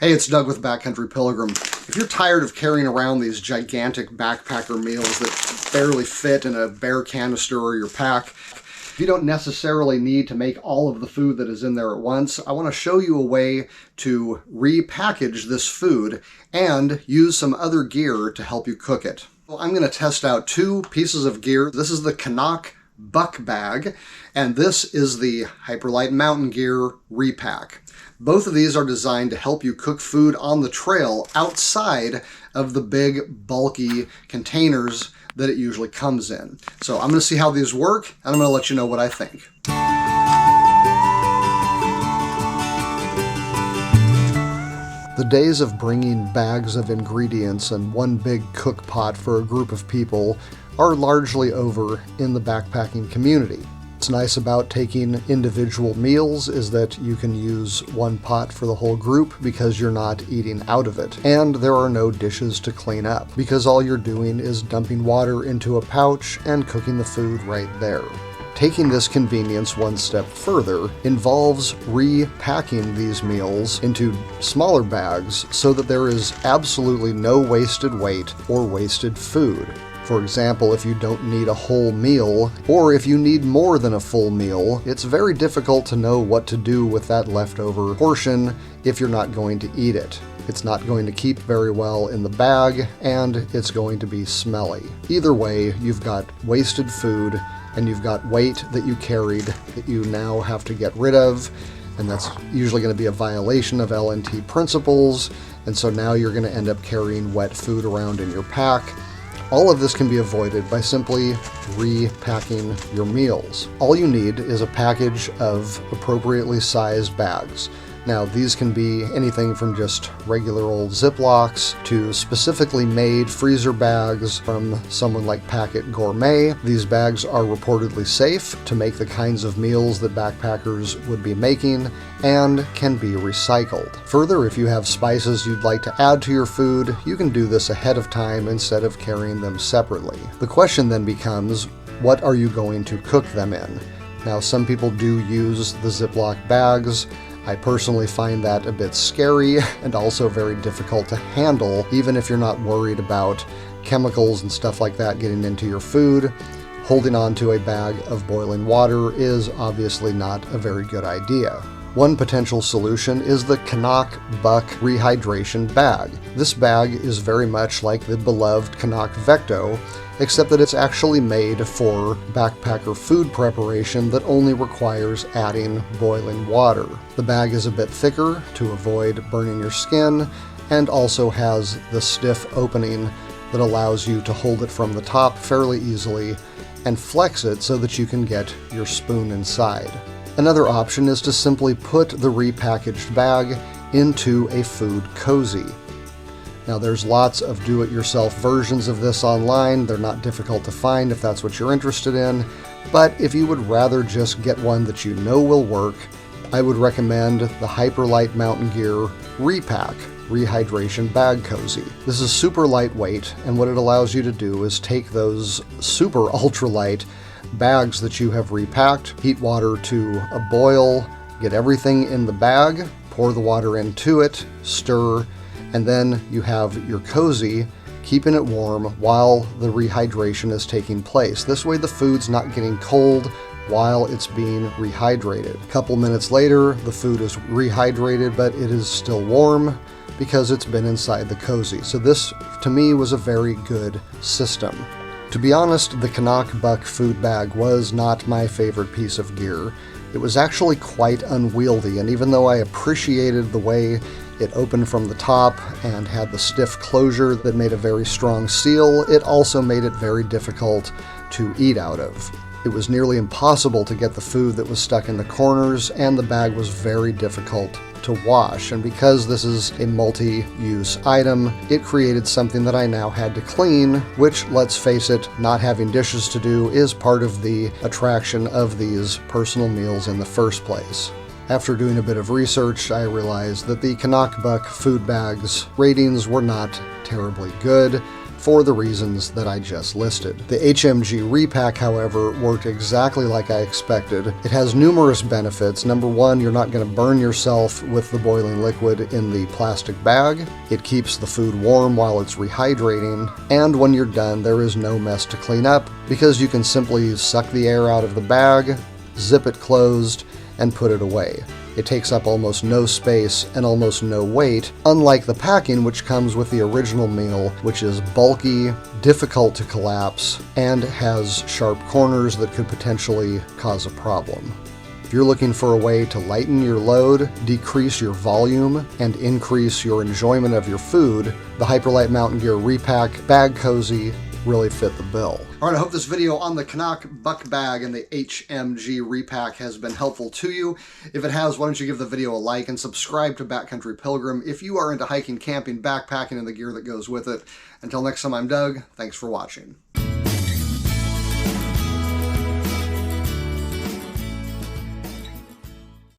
Hey, it's Doug with Backcountry Pilgrim. If you're tired of carrying around these gigantic backpacker meals that barely fit in a bare canister or your pack, if you don't necessarily need to make all of the food that is in there at once, I want to show you a way to repackage this food and use some other gear to help you cook it. Well, I'm going to test out two pieces of gear. This is the Cnoc Buck Bag, and this is the Hyperlite Mountain Gear Repack. Both of these are designed to help you cook food on the trail outside of the big, bulky containers that it usually comes in. So I'm going to see how these work, and I'm going to let you know what I think. The days of bringing bags of ingredients and one big cook pot for a group of people are largely over in the backpacking community. What's nice about taking individual meals is that you can use one pot for the whole group because you're not eating out of it. And there are no dishes to clean up because all you're doing is dumping water into a pouch and cooking the food right there. Taking this convenience one step further involves repacking these meals into smaller bags so that there is absolutely no wasted weight or wasted food. For example, if you don't need a whole meal, or if you need more than a full meal, it's very difficult to know what to do with that leftover portion if you're not going to eat it. It's not going to keep very well in the bag, and it's going to be smelly. Either way, you've got wasted food, and you've got weight that you carried that you now have to get rid of, and that's usually going to be a violation of LNT principles, and so now you're going to end up carrying wet food around in your pack. All of this can be avoided by simply repacking your meals. All you need is a package of appropriately sized bags. Now, these can be anything from just regular old Ziplocs to specifically made freezer bags from someone like Packet Gourmet. These bags are reportedly safe to make the kinds of meals that backpackers would be making and can be recycled. Further, if you have spices you'd like to add to your food, you can do this ahead of time instead of carrying them separately. The question then becomes, what are you going to cook them in? Now, some people do use the Ziploc bags. I personally find that a bit scary and also very difficult to handle, even if you're not worried about chemicals and stuff like that getting into your food. Holding on to a bag of boiling water is obviously not a very good idea. One potential solution is the Cnoc Buck Rehydration Bag. This bag is very much like the beloved Cnoc Vecto, except that it's actually made for backpacker food preparation that only requires adding boiling water. The bag is a bit thicker to avoid burning your skin, and also has the stiff opening that allows you to hold it from the top fairly easily and flex it so that you can get your spoon inside. Another option is to simply put the repackaged bag into a food cozy. Now, there's lots of do-it-yourself versions of this online. They're not difficult to find if that's what you're interested in, but if you would rather just get one that you know will work, I would recommend the Hyperlite Mountain Gear Repack Rehydration Bag Cozy. This is super lightweight, and what it allows you to do is take those super ultralight bags that you have repacked, heat water to a boil, get everything in the bag, pour the water into it, stir, and then you have your cozy, keeping it warm while the rehydration is taking place. This way the food's not getting cold while it's being rehydrated. A couple minutes later, the food is rehydrated, but it is still warm because it's been inside the cozy. So this, to me, was a very good system. To be honest, the Cnoc Buck food bag was not my favorite piece of gear. It was actually quite unwieldy, and even though I appreciated the way it opened from the top and had the stiff closure that made a very strong seal, it also made it very difficult to eat out of. It was nearly impossible to get the food that was stuck in the corners, and the bag was very difficult to wash. And because this is a multi-use item, it created something that I now had to clean, which, let's face it, not having dishes to do is part of the attraction of these personal meals in the first place. After doing a bit of research, I realized that the Cnoc Buck food bags ratings were not terribly good. for the reasons that I just listed. The HMG Repack, however, worked exactly like I expected. It has numerous benefits. Number one, you're not going to burn yourself with the boiling liquid in the plastic bag. It keeps the food warm while it's rehydrating, and when you're done, there is no mess to clean up because you can simply suck the air out of the bag, zip it closed, and put it away. It takes up almost no space and almost no weight, unlike the packing which comes with the original meal, which is bulky, difficult to collapse, and has sharp corners that could potentially cause a problem. If you're looking for a way to lighten your load, decrease your volume, and increase your enjoyment of your food, the Hyperlite Mountain Gear Repack Bag Cozy really fit the bill. Alright, I hope this video on the Cnoc Buck Bag and the HMG Repack has been helpful to you. If it has, why don't you give the video a like and subscribe to Backcountry Pilgrim if you are into hiking, camping, backpacking, and the gear that goes with it. Until next time, I'm Doug. Thanks for watching.